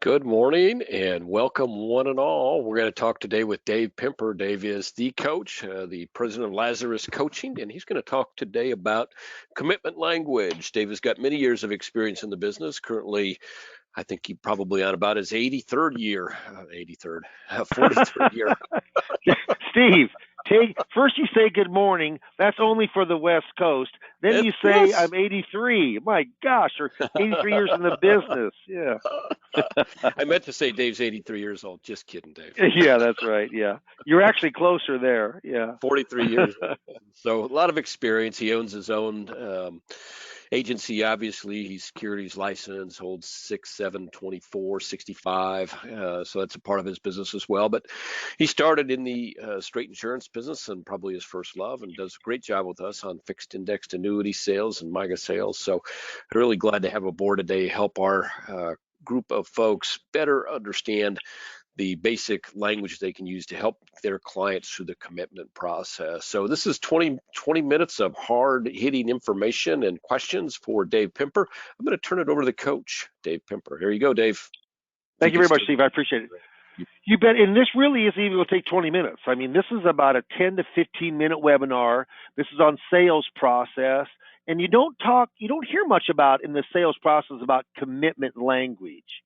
Good morning and welcome, one and all. We're going to talk today with Dave Pimper. Dave is the coach, the president of Lazarus Coaching, and he's going to talk today about commitment language. Dave has got many years of experience in the business. Currently, I think he probably on about his 83rd year, 83rd, 43rd year. Steve, take first you say good morning. That's only for the West Coast. Then you say Yes. I'm 83. My gosh, or 83 years in the business. Yeah. I meant to say Dave's 83 years old. Just kidding, Dave. Yeah, that's right. Yeah. You're actually closer there. Yeah. 43 years. So a lot of experience. He owns his own agency. Obviously, he's securities license, holds 6, 7, 24, 65. So that's a part of his business as well. But he started in the straight insurance business and probably his first love, and does a great job with us on fixed indexed annuity sales and MIGA sales. So really glad to have aboard today, help our group of folks better understand the basic language they can use to help their clients through the commitment process. So this is 20 minutes of hard hitting information and questions for Dave Pimper. I'm going to turn it over to the coach, Dave Pimper. Here you go, Dave. If you Thank you could very much, start. Steve. I appreciate it. You bet. And this really isn't even going to take 20 minutes. I mean, this is about a 10 to 15-minute webinar. This is on sales process. And you don't hear much about in the sales process about commitment language.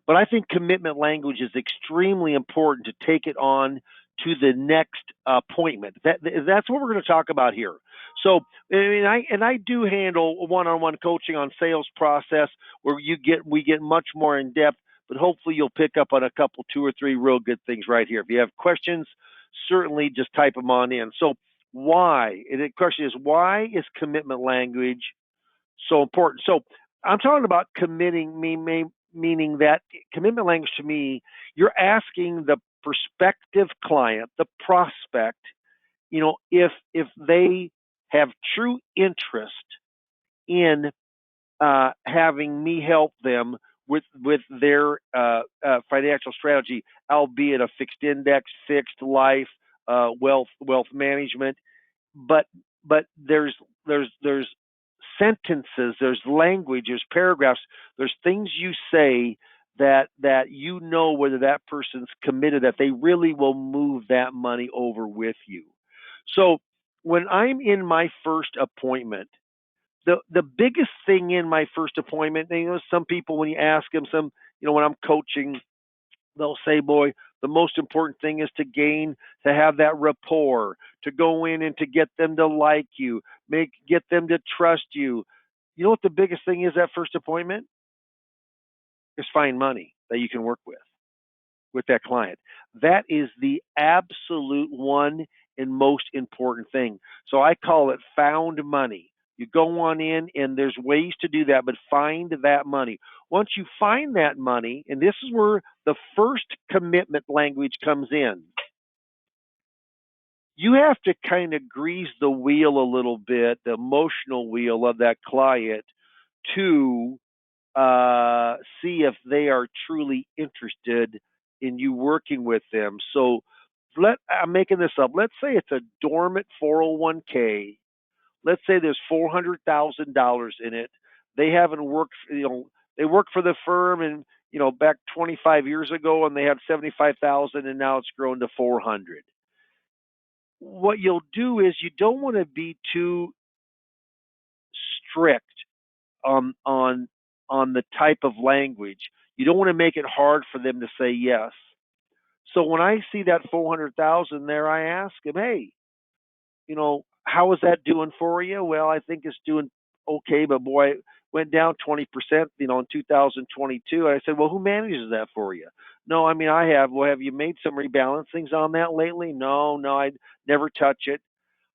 But I think commitment language is extremely important to take it on to the next appointment. That's what we're going to talk about here. So, I do handle one-on-one coaching on sales process where we get much more in depth. But hopefully you'll pick up on a couple, two or three real good things right here. If you have questions, certainly just type them on in. So why? And the question is, why is commitment language so important? So I'm talking about meaning that commitment language to me, you're asking the prospective client, the prospect, if they have true interest in having me help them with their financial strategy, albeit a fixed index, fixed life, wealth management. But there's sentences, there's language, there's paragraphs, there's things you say that you know whether that person's committed, that they really will move that money over with you. So when I'm in my first appointment, the biggest thing in my first appointment, some people when you ask them, when I'm coaching, they'll say, boy, the most important thing is to have that rapport, to go in and to get them to like you, get them to trust you. You know what the biggest thing is that first appointment? Is find money that you can work with that client. That is the absolute one and most important thing. So I call it found money. You go on in, and there's ways to do that, but find that money. Once you find that money, and this is where the first commitment language comes in, you have to kind of grease the wheel a little bit, the emotional wheel of that client, to see if they are truly interested in you working with them. So I'm making this up. Let's say it's a dormant 401k. Let's say there's $400,000 in it. They haven't worked, they worked for the firm and back 25 years ago, and they had 75,000, and now it's grown to 400. What you'll do is you don't want to be too strict on the type of language. You don't want to make it hard for them to say yes. So when I see that 400,000 there, I ask them, hey, how is that doing for you? Well, I think it's doing okay, but boy, it went down 20%, in 2022. And I said, well, who manages that for you? No, I mean, I have. Well, have you made some rebalancings on that lately? No, I'd never touch it.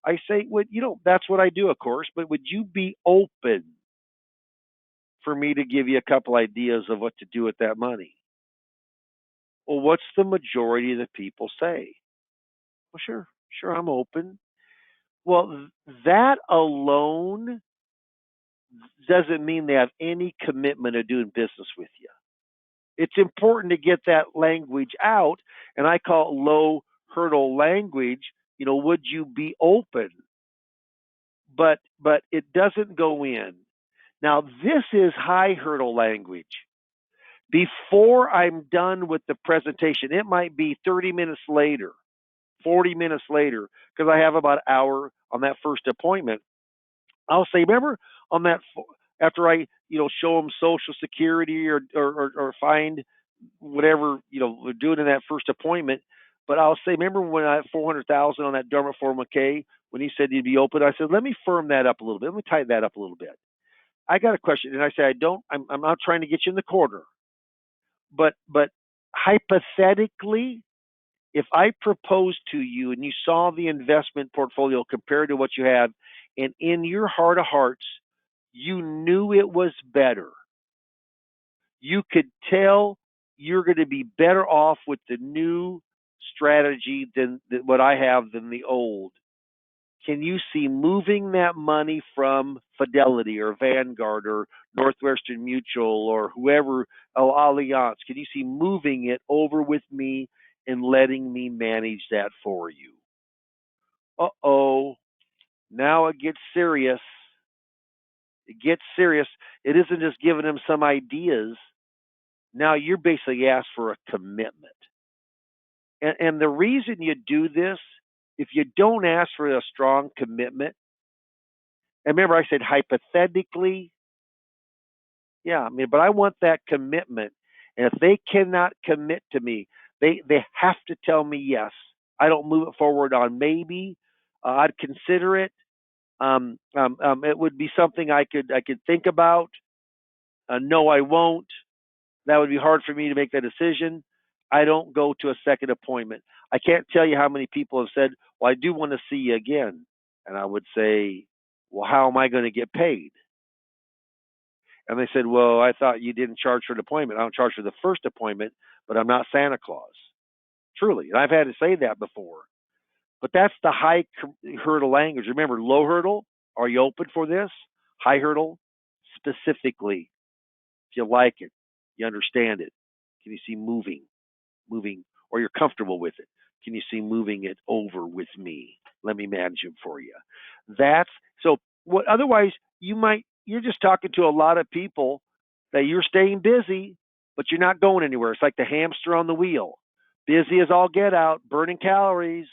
I say, well, that's what I do, of course, but would you be open for me to give you a couple ideas of what to do with that money? Well, what's the majority of the people say? Well, sure, I'm open. Well, that alone doesn't mean they have any commitment to doing business with you. It's important to get that language out, and I call it low hurdle language. Would you be open? But it doesn't go in. Now, this is high hurdle language. Before I'm done with the presentation, it might be 30 minutes later, 40 minutes later, because I have about an hour on that first appointment. I'll say, remember on that after I show them Social Security or find whatever we're doing in that first appointment. But I'll say, remember when I had 400,000 on that Dermot 401k when he said he'd be open? I said, let me firm that up a little bit. Let me tighten that up a little bit. I got a question, and I say, I'm not trying to get you in the corner, but hypothetically, if I proposed to you and you saw the investment portfolio compared to what you have, and in your heart of hearts, you knew it was better, you could tell you're going to be better off with the new strategy than what I have than the old. Can you see moving that money from Fidelity or Vanguard or Northwestern Mutual or whoever, Allianz? Can you see moving it over with me and letting me manage that for you? Uh-oh. Now it gets serious. It gets serious. It isn't just giving them some ideas. Now you're basically asked for a commitment. And the reason you do this, if you don't ask for a strong commitment, and remember I said hypothetically, yeah, but I want that commitment. And if they cannot commit to me, they have to tell me yes. I don't move it forward on maybe. I'd consider it. It would be something I could think about. No, I won't. That would be hard for me to make that decision. I don't go to a second appointment. I can't tell you how many people have said, well, I do want to see you again. And I would say, well, how am I going to get paid? And they said, well, I thought you didn't charge for an appointment. I don't charge for the first appointment, but I'm not Santa Claus. Truly. And I've had to say that before. But that's the high hurdle language. Remember, low hurdle, are you open for this? High hurdle, specifically, if you like it, you understand it. Can you see moving, or you're comfortable with it? Can you see moving it over with me? Let me manage it for you. That's so. What otherwise you're just talking to a lot of people that you're staying busy, but you're not going anywhere. It's like the hamster on the wheel, busy as all get out, burning calories,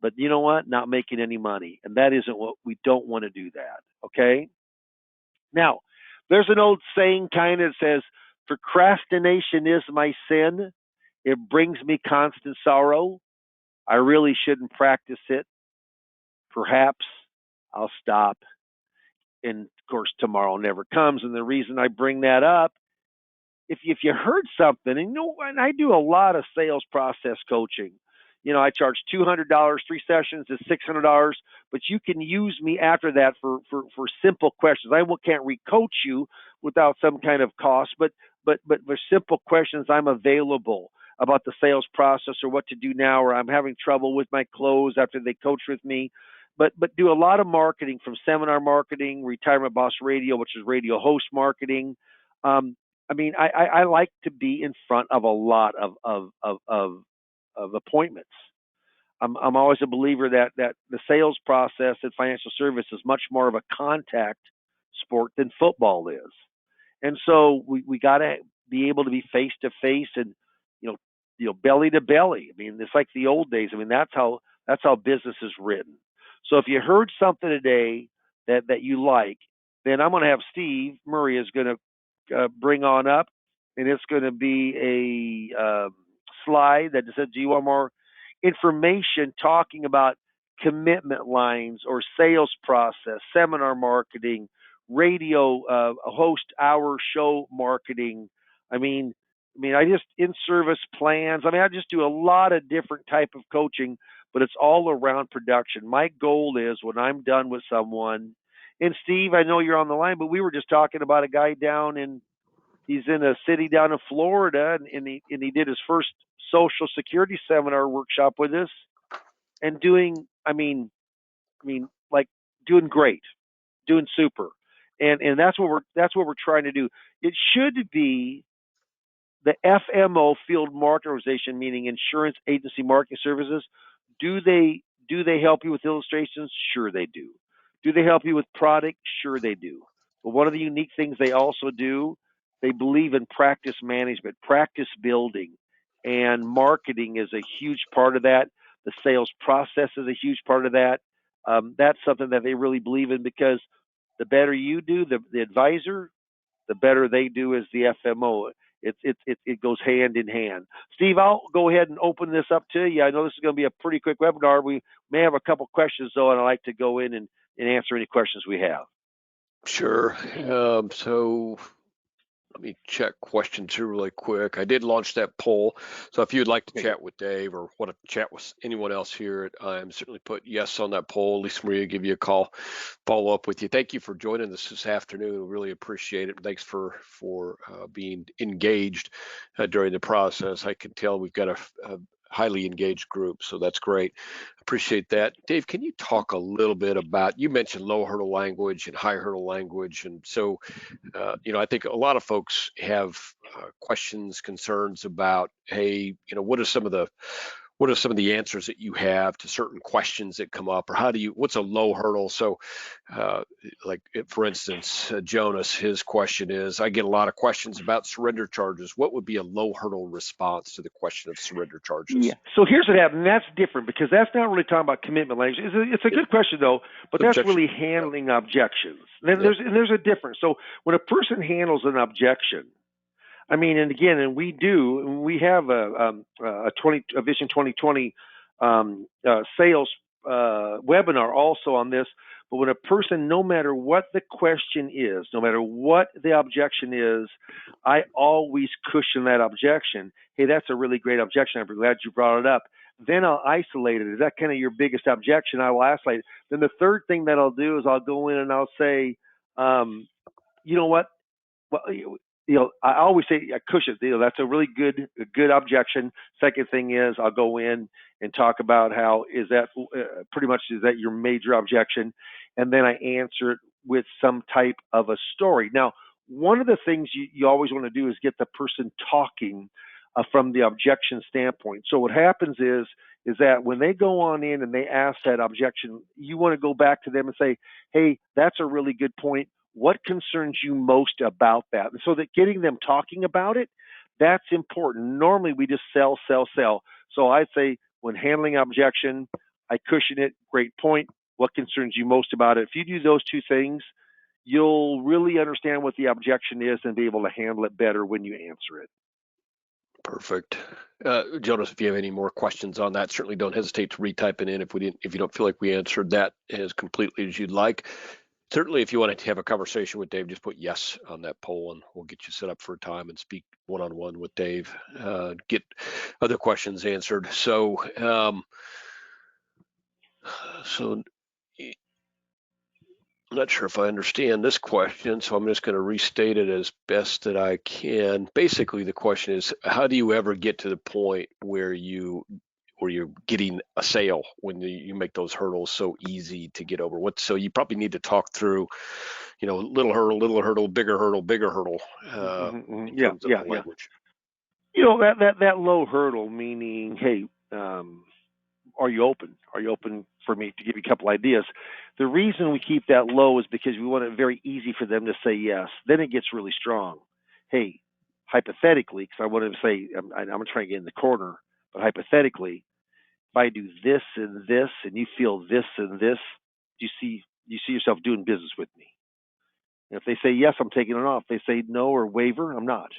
but you know what? Not making any money, and that isn't what we don't want to do. That okay? Now, there's an old saying kind of says, procrastination is my sin. It brings me constant sorrow. I really shouldn't practice it. Perhaps I'll stop. And of course, tomorrow never comes. And the reason I bring that up, if you heard something, and I do a lot of sales process coaching. I charge $200, 3 sessions is $600, but you can use me after that for simple questions. I can't recoach you without some kind of cost, but for simple questions, I'm available about the sales process or what to do now, or I'm having trouble with my close after they coach with me. But do a lot of marketing, from seminar marketing, Retirement Boss Radio, which is radio host marketing. I like to be in front of a lot of appointments. I'm always a believer that the sales process in financial service is much more of a contact sport than football is. And so we got to be able to be face to face and belly to belly. It's like the old days. That's how business is written. So if you heard something today that you like, then I'm going to have Steve Murray is going to bring on up, and it's going to be a slide that says, do you want more information talking about commitment lines or sales process, seminar marketing, radio host hour show marketing? I just in-service plans. I just do a lot of different type of coaching, but it's all around production. My goal is when I'm done with someone, and Steve, I know you're on the line, but we were just talking about a guy he's in a city down in Florida, and he did his first Social Security seminar workshop with us, and doing doing great, doing super, and that's what we're trying to do. It should be the FMO, Field Market Organization, meaning Insurance Agency Marketing Services. Do they help you with illustrations? Sure they do. Do they help you with product? Sure they do. But one of the unique things they also do, they believe in practice management, practice building, and marketing is a huge part of that. The sales process is a huge part of that. That's something that they really believe in because the better you do, the advisor, the better they do as the FMO. It goes hand in hand. Steve, I'll go ahead and open this up to you. I know this is going to be a pretty quick webinar. We may have a couple questions though, and I'd like to go in and answer any questions we have. Sure. So let me check question 2 really quick. I did launch that poll. So if you'd like to chat with Dave or want to chat with anyone else here, I'm certainly put yes on that poll. Lisa Maria, give you a call, follow up with you. Thank you for joining us this afternoon. Really appreciate it. Thanks for being engaged during the process. I can tell we've got a highly engaged group, so that's great. Appreciate that. Dave, can you talk a little bit about, you mentioned low hurdle language and high hurdle language, and so I think a lot of folks have questions, concerns about, hey, what are some of the answers that you have to certain questions that come up, or what's a low hurdle? So for instance, Jonas, his question is, I get a lot of questions about surrender charges. What would be a low hurdle response to the question of surrender charges? Yeah. So here's what happened. That's different because that's not really talking about commitment language. It's a good question though, but that's really handling objections. Then there's a difference. So when a person handles an objection, I mean, and again, we have a Vision 2020 sales webinar also on this. But when a person, no matter what the question is, no matter what the objection is, I always cushion that objection. Hey, that's a really great objection. I'm glad you brought it up. Then I'll isolate it. Is that kind of your biggest objection? I will isolate it. Then the third thing that I'll do is I'll go in and I'll say, you know what? Well, I always say I cushion. That's a really good objection. Second thing is I'll go in and talk about how is that pretty much is that your major objection, and then I answer it with some type of a story. Now, one of the things you always want to do is get the person talking from the objection standpoint. So what happens is that when they go on in and they ask that objection, you want to go back to them and say, hey, that's a really good point. What concerns you most about that? And so that getting them talking about it, that's important. Normally we just sell. So I'd say when handling objection, I cushion it. Great point. What concerns you most about it? If you do those two things, you'll really understand what the objection is and be able to handle it better when you answer it. Perfect. Jonas, if you have any more questions on that, certainly don't hesitate to retype it in if you don't feel like we answered that as completely as you'd like. Certainly, if you want to have a conversation with Dave, just put yes on that poll and we'll get you set up for a time and speak one-on-one with Dave, get other questions answered. So I'm not sure if I understand this question, so I'm just going to restate it as best that I can. Basically, the question is, how do you ever get to the point where you're getting a sale when you make those hurdles so easy to get over? So you probably need to talk through, little hurdle, bigger hurdle. In terms of the language. That low hurdle, meaning, hey, are you open? Are you open for me to give you a couple ideas? The reason we keep that low is because we want it very easy for them to say yes. Then it gets really strong. Hey, hypothetically, because I want to say I'm trying to get in the corner, but hypothetically, if I do this and this, and you feel this and this, you see yourself doing business with me. And if they say yes, I'm taking it off. If they say no or waiver, I'm not.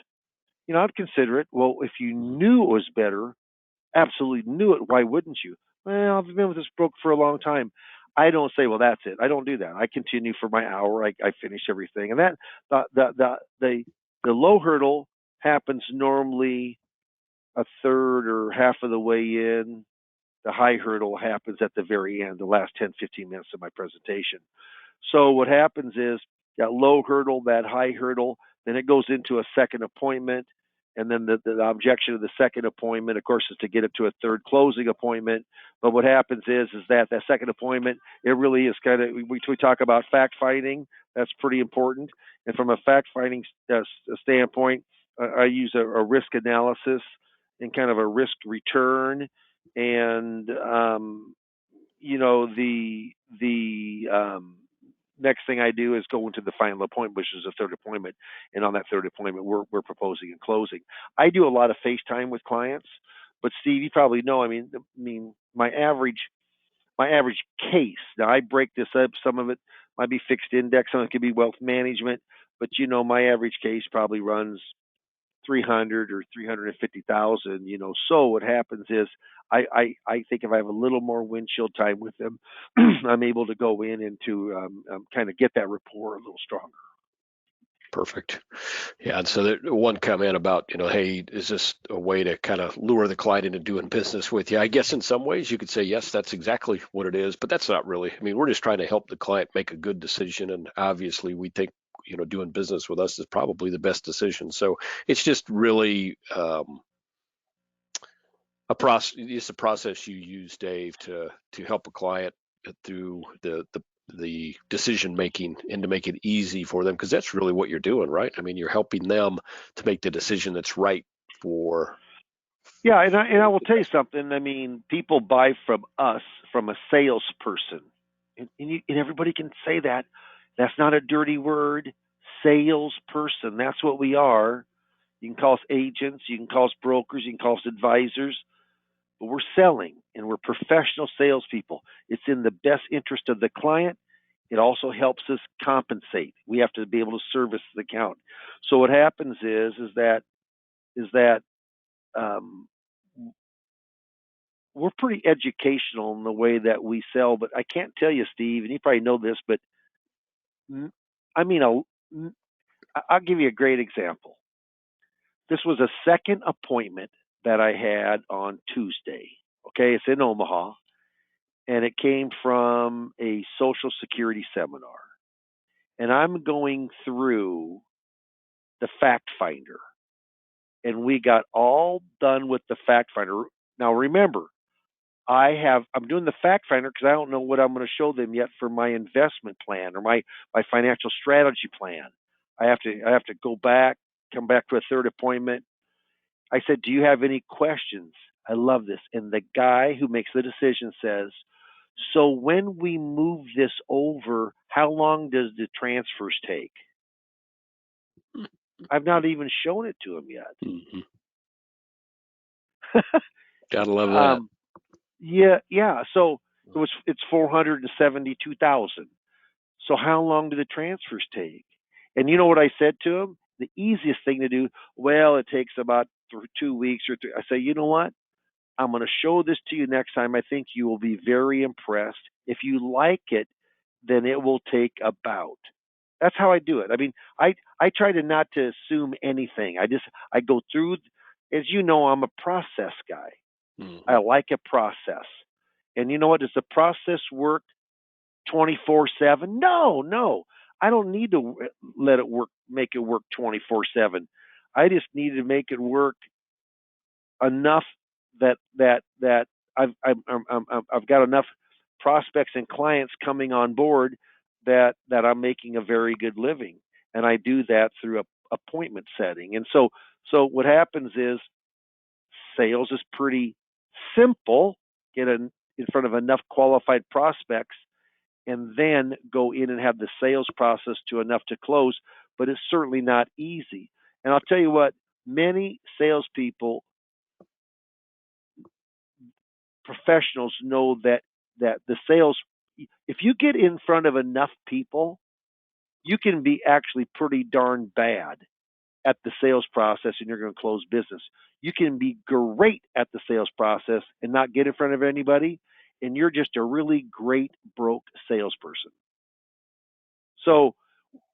I'd consider it. Well, if you knew it was better, absolutely knew it, why wouldn't you? Well, I've been with this broker for a long time. I don't say, well, that's it. I don't do that. I continue for my hour. I finish everything, and that the low hurdle happens normally a third or half of the way in. The high hurdle happens at the very end, the last 10, 15 minutes of my presentation. So what happens is that low hurdle, that high hurdle, then it goes into a second appointment. And then the objection of the second appointment, of course, is to get it to a third closing appointment. But what happens is that second appointment, it really is kind of, we talk about fact finding. That's pretty important. And from a fact finding standpoint, I use a risk analysis and kind of a risk return. And, next thing I do is go into the final appointment, which is the third appointment. And on that third appointment, we're proposing and closing. I do a lot of FaceTime with clients, but Steve, you probably know. I mean, my average case. Now I break this up. Some of it might be fixed index, some of it could be wealth management. But my average case probably runs 300 or 350,000. So what happens is I think if I have a little more windshield time with them, I'm able to go in and to kind of get that rapport a little stronger. Perfect. Yeah. And so one comment about, hey, is this a way to kind of lure the client into doing business with you? I guess in some ways you could say, yes, that's exactly what it is, but that's not really. I mean, we're just trying to help the client make a good decision. And obviously we think, doing business with us is probably the best decision. So it's just really it's a process you use, Dave, to help a client through the decision making and to make it easy for them, because that's really what you're doing, right? I mean, you're helping them to make the decision that's right for. Yeah, and I will tell you something. I mean, people buy from us from a salesperson, and everybody can say that. That's not a dirty word. Salesperson. That's what we are. You can call us agents. You can call us brokers. You can call us advisors. But we're selling, and we're professional salespeople. It's in the best interest of the client. It also helps us compensate. We have to be able to service the account. So what happens is that um, we're pretty educational in the way that we sell. But I can't tell you, Steve, and you probably know this, but I mean, I'll give you a great example. This was a second appointment that I had on Tuesday. Okay, it's in Omaha, and it came from a Social Security seminar. And I'm going through the fact finder, and we got all done with the fact finder. Now remember, I'm doing the fact finder because I don't know what I'm going to show them yet for my investment plan or my financial strategy plan. I have to come back to a third appointment. I said, "Do you have any questions?" I love this. And the guy who makes the decision says, "So when we move this over, how long does the transfers take?" I've not even shown it to him yet. Mm-hmm. Gotta love that. Yeah. So it's 472,000. So how long do the transfers take? And you know what I said to him? The easiest thing to do. Well, it takes about 2 weeks or three. I say, you know what? I'm going to show this to you next time. I think you will be very impressed. If you like it, then it will take about. That's how I do it. I mean, I try to not to assume anything. I go through. As you know, I'm a process guy. Mm-hmm. I like a process. And you know what? Does the process work 24/7? No. I don't need to let it work, make it work 24/7. I just need to make it work enough that I've got enough prospects and clients coming on board that I'm making a very good living, and I do that through a appointment setting. And so what happens is sales is pretty simple. In front of enough qualified prospects, and then go in and have the sales process to enough to close. But it's certainly not easy. And I'll tell you what, many salespeople professionals know that the sales, if you get in front of enough people, you can be actually pretty darn bad at the sales process and you're going to close business. You can be great at the sales process and not get in front of anybody, and you're just a really great broke salesperson. So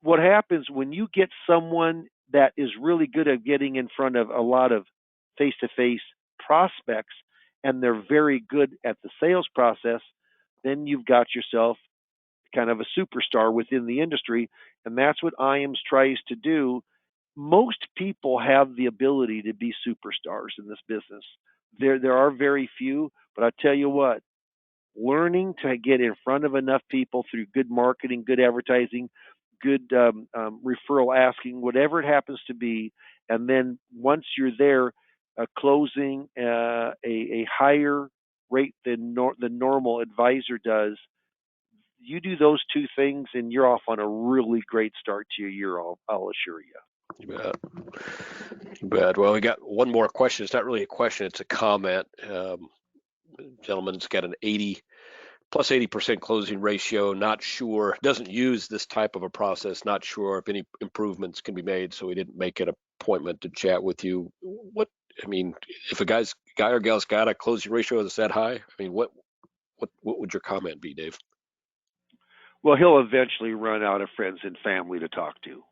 what happens when you get someone that is really good at getting in front of a lot of face-to-face prospects and they're very good at the sales process, then you've got yourself kind of a superstar within the industry. And that's what IAMS tries to do. Most people have the ability to be superstars in this business. There are very few, but I tell you what, learning to get in front of enough people through good marketing, good advertising, good referral asking, whatever it happens to be, and then once you're there, closing a higher rate than the normal advisor does, You do those two things, and you're off on a really great start to your year. I'll assure you. You bet. You bet. Well, we got one more question. It's not really a question; it's a comment. Gentleman's got an 80% closing ratio. Not sure. Doesn't use this type of a process. Not sure if any improvements can be made. So he didn't make an appointment to chat with you. I mean, if a guy or gal's got a closing ratio that's that high, I mean, what would your comment be, Dave? Well, he'll eventually run out of friends and family to talk to.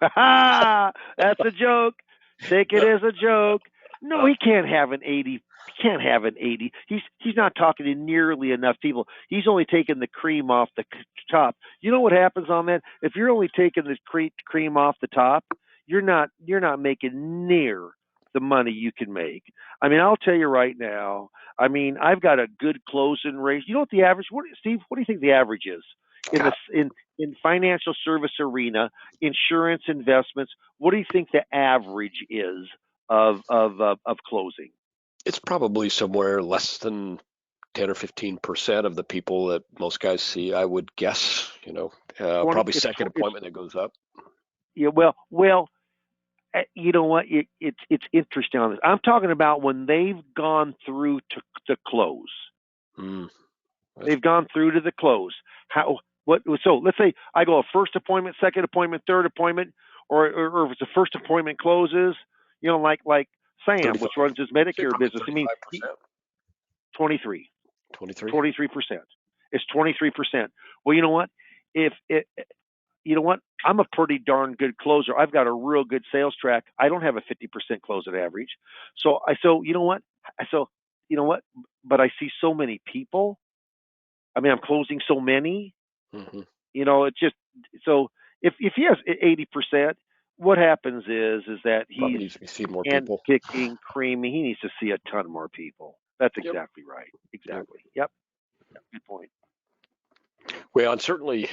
That's a joke. Take it as a joke. No, he can't have an 80. He can't have an 80. He's not talking to nearly enough people. He's only taking the cream off the top. You know what happens on that? If you're only taking the cream off the top, you're not making near the money you can make. I mean, I'll tell you right now. I mean, I've got a good closing rate. You know what the average? Steve? What do you think the average is in God, in financial service arena, insurance, investments? What do you think the average is of closing? it's probably somewhere less than 10 or 15% of the people that most guys see, I would guess. 20. Probably second appointment that goes up. Yeah. Well. You know what? It's interesting on this. I'm talking about when they've gone through to close. Mm, They've gone through to the close. How? What? So let's say I go a first appointment, second appointment, third appointment, or if it's a first appointment closes, like Sam, 35. which runs his Say Medicare probably business. I mean, 35%. 23, 23. 23%. It's 23%. Well, you know what? If it, you know what? I'm a pretty darn good closer. I've got a real good sales track. I don't have a 50% closing average. So you know what? So you know what? But I see so many people. I mean, I'm closing so many. Mm-hmm. It's just so if he has 80%, what happens is that Probably he's needs to see more people. handpicking, creaming. He needs to see a ton more people. That's Yep. exactly right. Yep. Exactly. Yep. Good point. Well, and certainly,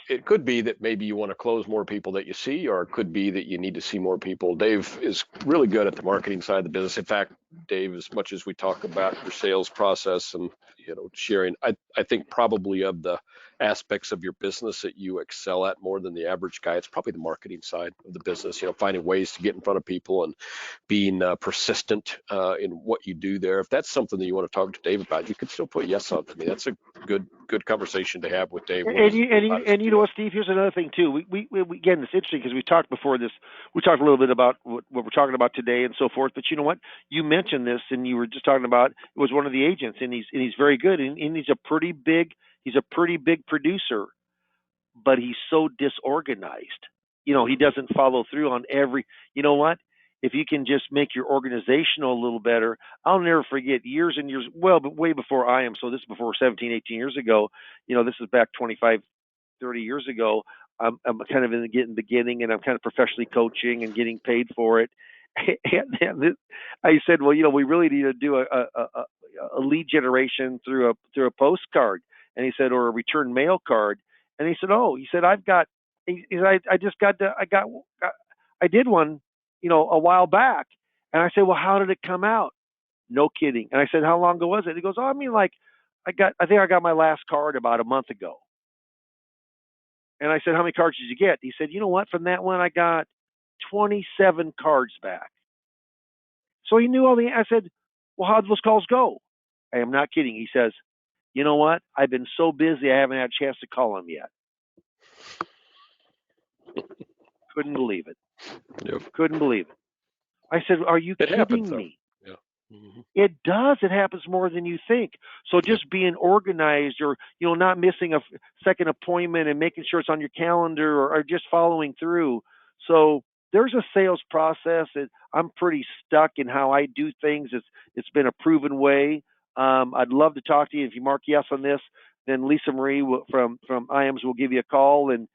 it could be that maybe you want to close more people that you see, or it could be that you need to see more people. Dave is really good at the marketing side of the business. In fact, Dave, as much as we talk about your sales process and sharing, I think probably of the aspects of your business that you excel at more than the average guy, it's probably the marketing side of the business. Finding ways to get in front of people and being persistent in what you do there. If that's something that you want to talk to Dave about, you can still put yes on. I mean, that's a good conversation to have with Dave. And you know what, Steve? Here's another thing too. We again, it's interesting because we talked before this. We talked a little bit about what we're talking about today and so forth. But you know what? You mentioned this, and you were just talking about it was one of the agents, and he's very good, and he's a pretty big producer, but he's so disorganized. He doesn't follow through on every. You know what? If you can just make your organizational a little better, I'll never forget years and years, well, but way before I am. So this is before 17, 18 years ago. This is back 25, 30 years ago. I'm kind of in the beginning, and I'm kind of professionally coaching and getting paid for it. And I said, well, we really need to do a lead generation through a postcard. And he said, or a return mail card. And he said, oh, I've got. I just got to, I did one, a while back. And I said, well, how did it come out? No kidding. And I said, how long ago was it? He goes, oh, I mean, like, I think I got my last card about a month ago. And I said, how many cards did you get? He said, you know what? From that one, I got 27 cards back. So he knew all the. I said, well, how'd those calls go? I am not kidding. He says, you know what? I've been so busy, I haven't had a chance to call him yet. Couldn't believe it. Yep. Couldn't believe it. I said, are you kidding me? Yeah. Mm-hmm. It does. It happens more than you think. So just being organized, or not missing a second appointment and making sure it's on your calendar, or just following through. So there's a sales process that I'm pretty stuck in how I do things. It's been a proven way. I'd love to talk to you. If you mark yes on this, then Lisa Marie from IAMS will give you a call, and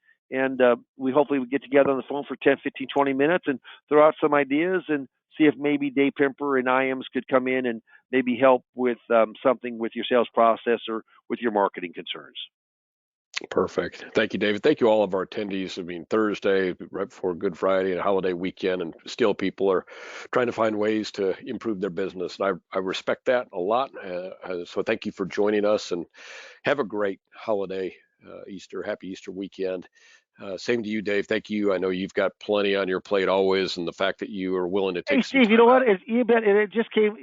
we hopefully get together on the phone for 10, 15, 20 minutes and throw out some ideas and see if maybe Dave Pimper and IAMS could come in and maybe help with something with your sales process or with your marketing concerns. Perfect. Thank you, David. Thank you, all of our attendees. I mean, Thursday, right before Good Friday and a holiday weekend, and still people are trying to find ways to improve their business. And I respect that a lot. So thank you for joining us, and have a great holiday, happy Easter weekend. Same to you, Dave. Thank you. I know you've got plenty on your plate always, and the fact that you are willing to Hey, take some Steve, you time know what? out. You bet it just came.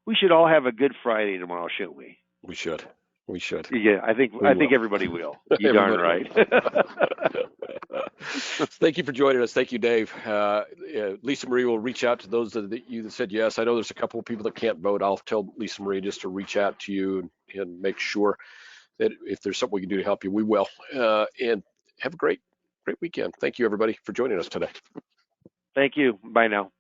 We should all have a Good Friday tomorrow, shouldn't we? We should. We should. Yeah, I think We will. everybody will. You darn Everybody will. right. Thank you for joining us. Thank you, Dave. Lisa Marie will reach out to those that you that said yes. I know there's a couple of people that can't vote. I'll tell Lisa Marie just to reach out to you and make sure that if there's something we can do to help you, we will. And have a great weekend. Thank you, everybody, for joining us today. Thank you. Bye now.